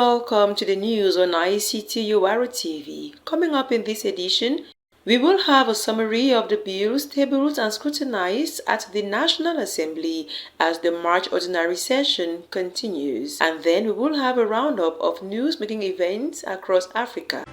welcome to the news on ICTU-RTV. Coming up in this edition, we will have a summary of the bills tabled and scrutinized at the National Assembly as the March Ordinary Session continues. And then we will have a roundup of news-making events across Africa.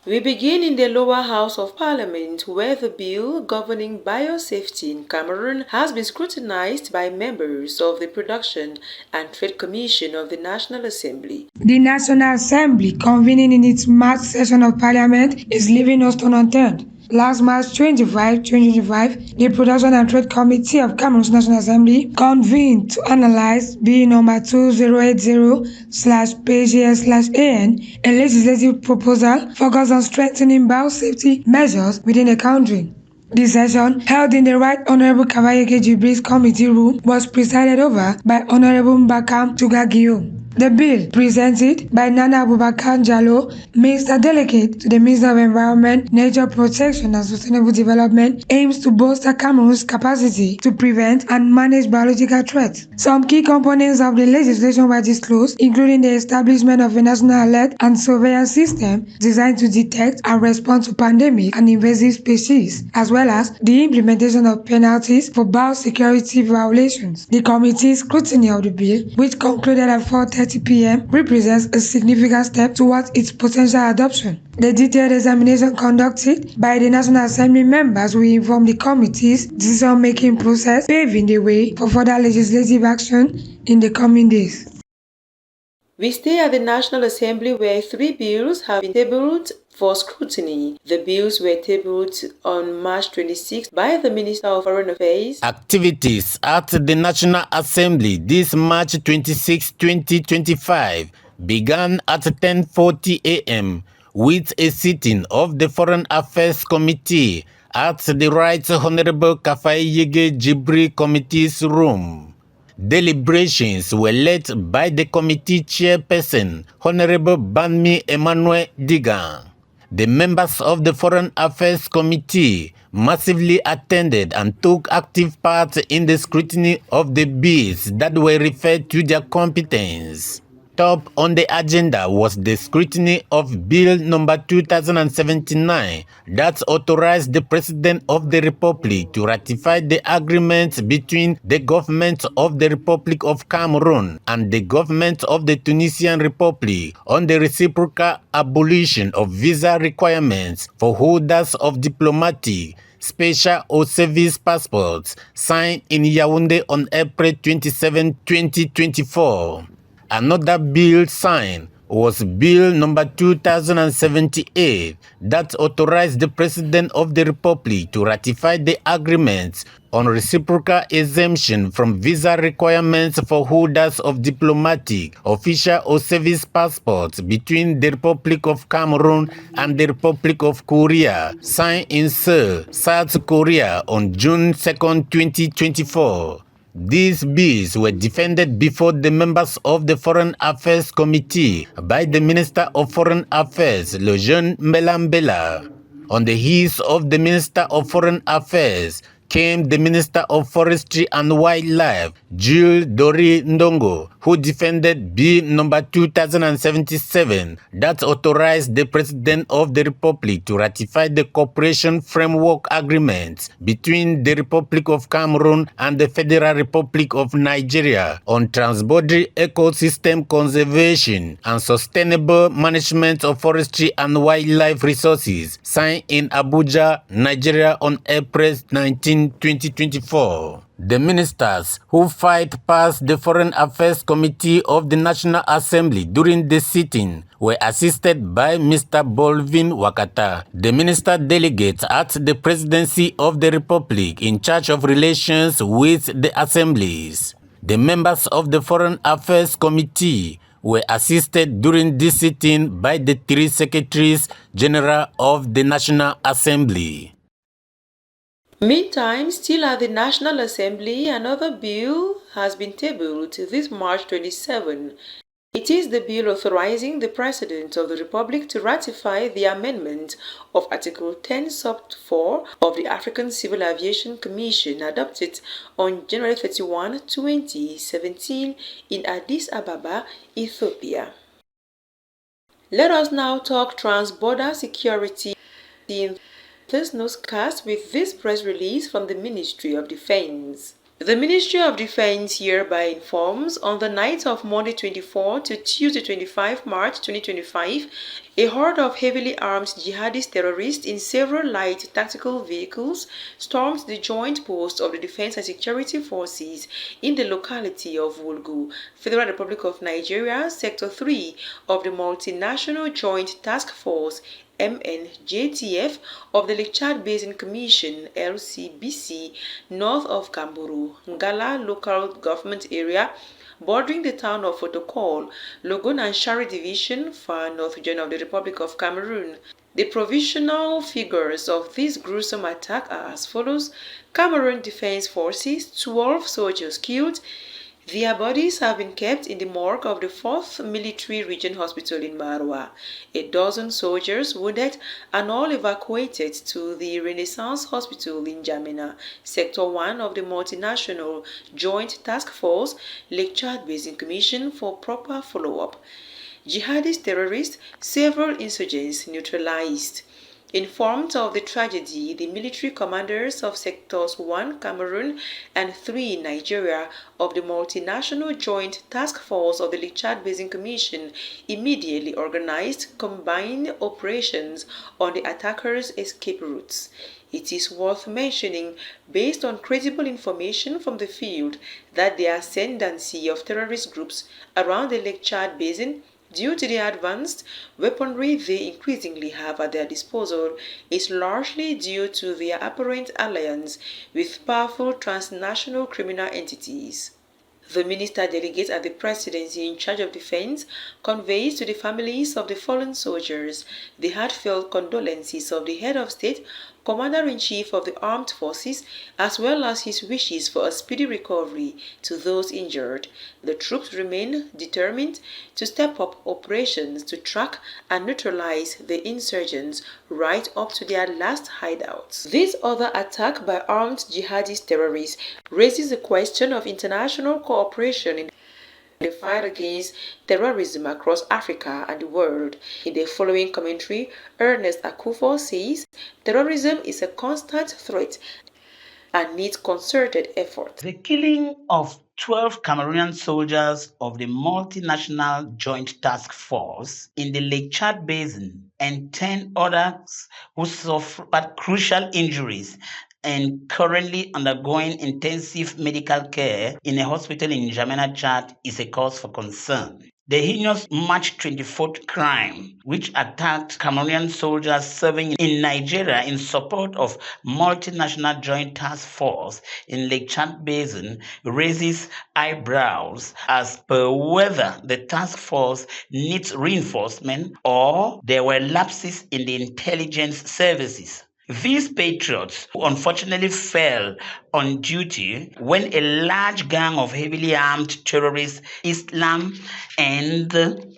We begin in the lower house of Parliament, where the bill governing biosafety in Cameroon has been scrutinized by members of the Production and Trade Commission of the National Assembly. The National Assembly, convening in its March session of Parliament, is leaving no stone unturned. Last March 2025, the Production and Trade Committee of Cameroon's National Assembly convened to analyze Bill number 2080/PGS/AN, a legislative proposal focused on strengthening biosafety measures within the country. The session, held in the Right Honorable Kavayeke Jibri's committee room, was presided over by Honorable Mbakam Tugagio. The bill, presented by Nana Abubakar Jallo, Minister Delegate to the Minister of Environment, Nature Protection and Sustainable Development, aims to bolster Cameroon's capacity to prevent and manage biological threats. Some key components of the legislation were disclosed, including the establishment of a national alert and surveillance system designed to detect and respond to pandemic and invasive species, as well as the implementation of penalties for biosecurity violations. The committee's scrutiny of the bill, which concluded at 4:30 p.m., represents a significant step towards its potential adoption. The detailed examination conducted by the National Assembly members will inform the committee's decision-making process, paving the way for further legislative action in the coming days. We stay at the National Assembly, where 3 bills have been tabled for scrutiny. The bills were tabled on March 26 by the Minister of Foreign Affairs. Activities at the National Assembly this March 26, 2025 began at 10:40 a.m. with a sitting of the Foreign Affairs Committee at the Right Honorable Kafayege Jibri Committee's room. Deliberations were led by the committee chairperson, Honorable Banmi Emmanuel Digan. The members of the Foreign Affairs Committee massively attended and took active part in the scrutiny of the bills that were referred to their competence. Top on the agenda was the scrutiny of Bill number 2079 that authorized the President of the Republic to ratify the agreement between the government of the Republic of Cameroon and the government of the Tunisian Republic on the reciprocal abolition of visa requirements for holders of diplomatic, special or service passports, signed in Yaoundé on April 27, 2024. Another bill signed was Bill number 2078 that authorized the President of the Republic to ratify the agreements on reciprocal exemption from visa requirements for holders of diplomatic, official or service passports between the Republic of Cameroon and the Republic of Korea, signed in Seoul, South Korea on June 2, 2024. These bills were defended before the members of the Foreign Affairs Committee by the Minister of Foreign Affairs, Lejeune Melambela. On the heels of the Minister of Foreign Affairs came the Minister of Forestry and Wildlife, Jules Dori Ndongo, who defended Bill number 2077 that authorized the President of the Republic to ratify the Cooperation Framework Agreement between the Republic of Cameroon and the Federal Republic of Nigeria on transboundary ecosystem conservation and sustainable management of forestry and wildlife resources, signed in Abuja, Nigeria on April 19, 2024. The ministers who filed past the Foreign Affairs Committee of the National Assembly during the sitting were assisted by Mr. Bolvin Wakata, the minister delegate at the Presidency of the Republic in charge of relations with the assemblies. The members of the Foreign Affairs Committee were assisted during this sitting by the 3 Secretaries General of the National Assembly. Meantime, still at the National Assembly, another bill has been tabled this March 27. It is the bill authorizing the President of the Republic to ratify the amendment of Article 10 Sub 4 of the African Civil Aviation Commission adopted on January 31, 2017 in Addis Ababa, Ethiopia. Let us now talk trans-border security in this newscast with this press release from the Ministry of Defense. The Ministry of Defense hereby informs on the night of Monday 24 to Tuesday 25 March 2025, a horde of heavily armed jihadist terrorists in several light tactical vehicles stormed the joint post of the Defense and Security Forces in the locality of Wulgu, Federal Republic of Nigeria, Sector 3 of the Multinational Joint Task Force MNJTF of the Lake Chad Basin Commission LCBC north of Kamburu, Ngala local government area bordering the town of Fotokol, Logun and Shari Division, far north region of the Republic of Cameroon. The provisional figures of this gruesome attack are as follows: Cameroon Defense Forces, 12 soldiers killed. Their bodies have been kept in the morgue of the 4th Military Region Hospital in Marwa. A dozen soldiers wounded and all evacuated to the Renaissance Hospital in Jamena, Sector 1 of the Multinational Joint Task Force, Lake Chad Basin Commission for proper follow-up. Jihadist terrorists, several insurgents neutralized. Informed of the tragedy, the military commanders of Sectors 1 Cameroon and 3 Nigeria of the Multinational Joint Task Force of the Lake Chad Basin Commission immediately organized combined operations on the attackers' escape routes. It is worth mentioning, based on credible information from the field, that the ascendancy of terrorist groups around the Lake Chad Basin due to the advanced weaponry they increasingly have at their disposal is largely due to their apparent alliance with powerful transnational criminal entities. The minister delegate at the presidency in charge of defense conveys to the families of the fallen soldiers the heartfelt condolences of the head of state, commander-in-chief of the armed forces, as well as his wishes for a speedy recovery to those injured. The troops remain determined to step up operations to track and neutralize the insurgents right up to their last hideouts. This other attack by armed jihadist terrorists raises the question of international cooperation in the fight against terrorism across Africa and the world. In the following commentary, Ernest Akufo says, terrorism is a constant threat and needs concerted effort. The killing of 12 Cameroonian soldiers of the Multinational Joint Task Force in the Lake Chad Basin and 10 others who suffered crucial injuries and currently undergoing intensive medical care in a hospital in Jamena, Chad, is a cause for concern. The heinous March 24th crime, which attacked Cameroonian soldiers serving in Nigeria in support of Multinational Joint Task Force in Lake Chad Basin, raises eyebrows as per whether the task force needs reinforcement or there were lapses in the intelligence services. These patriots who unfortunately fell on duty when a large gang of heavily armed terrorists, Islam and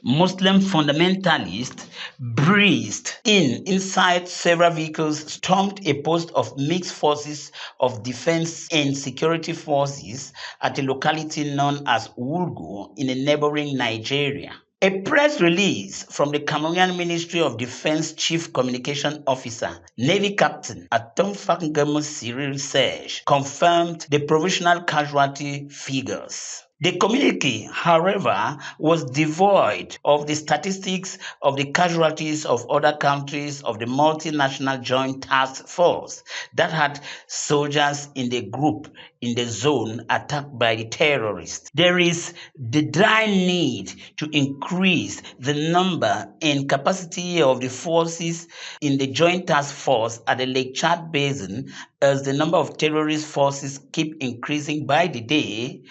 Muslim fundamentalists breezed inside several vehicles, stormed a post of mixed forces of defense and security forces at a locality known as Wulgu in a neighboring Nigeria. A press release from the Cameroonian Ministry of Defense Chief Communication Officer, Navy Captain Atomfak Ngemo Siri Research, confirmed the provisional casualty figures. The communique, however, was devoid of the statistics of the casualties of other countries of the Multinational Joint Task Force that had soldiers in the group in the zone attacked by the terrorists. There is the dire need to increase the number and capacity of the forces in the Joint Task Force at the Lake Chad Basin as the number of terrorist forces keep increasing by the day,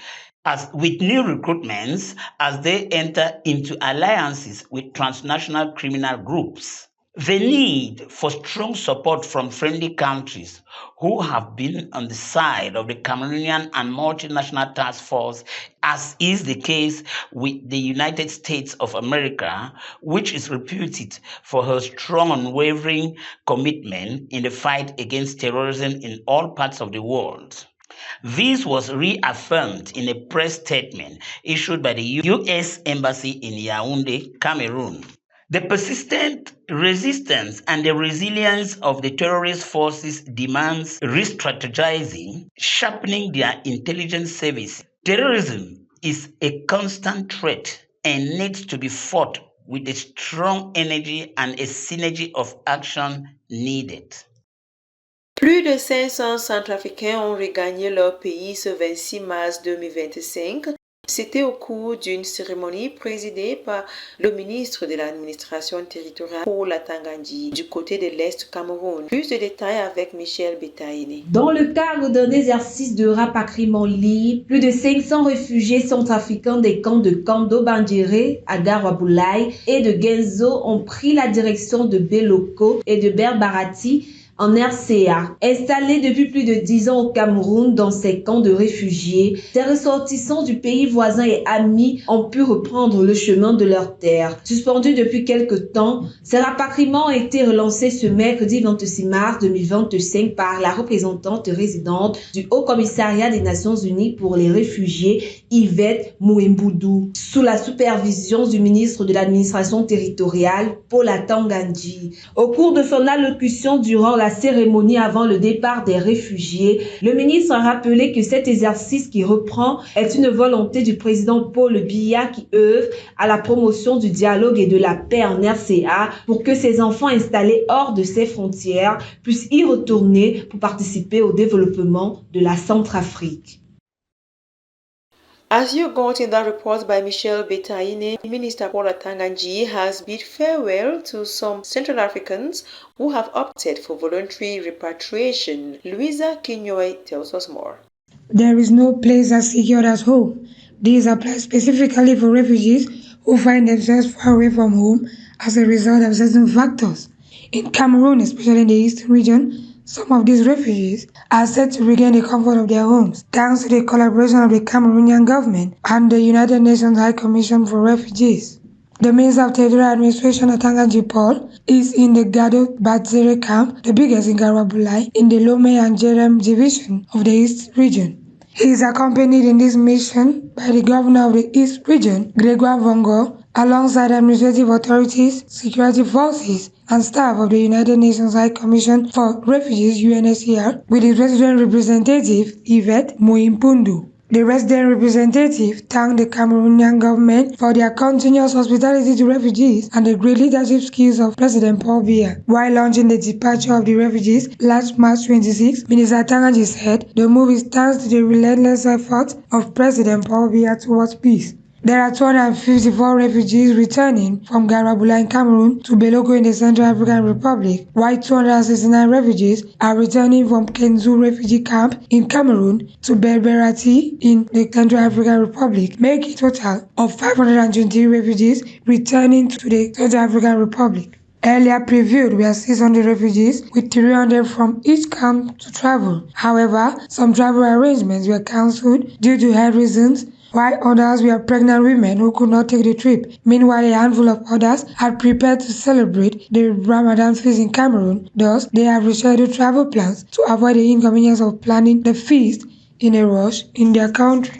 as with new recruitments as they enter into alliances with transnational criminal groups. The need for strong support from friendly countries who have been on the side of the Cameroonian and Multinational Task Force as is the case with the United States of America, which is reputed for her strong, unwavering commitment in the fight against terrorism in all parts of the world. This was reaffirmed in a press statement issued by the U.S. Embassy in Yaoundé, Cameroon. The persistent resistance and the resilience of the terrorist forces demands re-strategizing, sharpening their intelligence service. Terrorism is a constant threat and needs to be fought with a strong energy and a synergy of action needed. Plus de 500 Centrafricains ont regagné leur pays ce 26 mars 2025. C'était au cours d'une cérémonie présidée par le ministre de l'administration territoriale pour la Tanganyika du côté de l'Est du Cameroun. Plus de détails avec Michel Betaïne. Dans le cadre d'un exercice de rapatriement libre, plus de 500 réfugiés centrafricains des camps de Kando Bandjere, à Garoua-Boulaye et de Genzo ont pris la direction de Beloko et de Berbarati en RCA. Installés depuis plus de 10 ans au Cameroun dans ces camps de réfugiés, ces ressortissants du pays voisin et amis ont pu reprendre le chemin de leur terre. Suspendus depuis quelques temps, ces rapatriements ont été relancés ce mercredi 26 mars 2025 par la représentante résidente du Haut Commissariat des Nations Unies pour les réfugiés, Yvette Mouemboudou, sous la supervision du ministre de l'administration territoriale, Paul Tanganyika. Au cours de son allocution durant la cérémonie avant le départ des réfugiés, le ministre a rappelé que cet exercice qui reprend est une volonté du président Paul Biya qui œuvre à la promotion du dialogue et de la paix en RCA pour que ces enfants installés hors de ses frontières puissent y retourner pour participer au développement de la Centrafrique. As you got in that report by Michel Betaïne, Minister Paul Tanganyika has bid farewell to some Central Africans who have opted for voluntary repatriation. Louisa Kinyoy tells us more. There is no place as secure as home. These apply specifically for refugees who find themselves far away from home as a result of certain factors. In Cameroon, especially in the eastern region, some of these refugees are set to regain the comfort of their homes thanks to the collaboration of the Cameroonian government and the United Nations High Commission for Refugees. The Minister of Territorial Administration at Tanganyika Paul is in the Gado Batzere camp, the biggest in Garoua-Boulaye, in the Lome and Jerem division of the East region. He is accompanied in this mission by the governor of the East region, Gregoire Vongo, alongside administrative authorities, security forces, and staff of the United Nations High Commission for Refugees (UNHCR), with its resident representative, Yvette Mouemboudou. The resident representative thanked the Cameroonian government for their continuous hospitality to refugees and the great leadership skills of President Paul Biya. While launching the departure of the refugees last March 26, Minister Tanganyika said the move is thanks to the relentless efforts of President Paul Biya towards peace. There are 254 refugees returning from Garoua-Boulaye in Cameroon to Beloko in the Central African Republic, while 269 refugees are returning from Kenzu refugee camp in Cameroon to Berberati in the Central African Republic, making a total of 523 refugees returning to the Central African Republic. Earlier previewed were 600 refugees, with 300 from each camp to travel. However, some travel arrangements were cancelled due to health reasons, while others were pregnant women who could not take the trip. Meanwhile, a handful of others had prepared to celebrate the Ramadan feast in Cameroon. Thus, they have rescheduled travel plans to avoid the inconvenience of planning the feast in a rush in their country.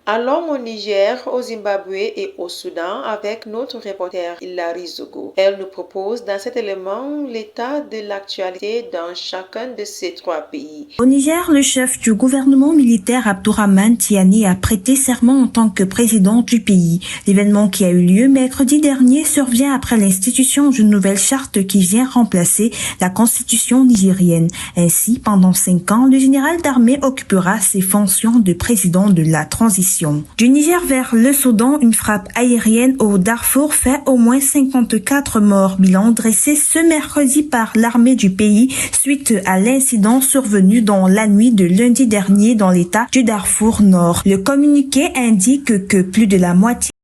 Allons au Niger, au Zimbabwe et au Soudan avec notre reporter Hilary Zogo. Elle nous propose dans cet élément l'état de l'actualité dans chacun de ces trois pays. Au Niger, le chef du gouvernement militaire Abdourahmane Tiani a prêté serment en tant que président du pays. L'événement qui a eu lieu mercredi dernier survient après l'institution d'une nouvelle charte qui vient remplacer la constitution nigérienne. Ainsi, pendant 5 ans, le général d'armée occupera ses fonctions de président de la transition. Du Niger vers le Soudan, une frappe aérienne au Darfour fait au moins 54 morts. Bilan dressé ce mercredi par l'armée du pays suite à l'incident survenu dans la nuit de lundi dernier dans l'état du Darfour Nord. Le communiqué indique que plus de la moitié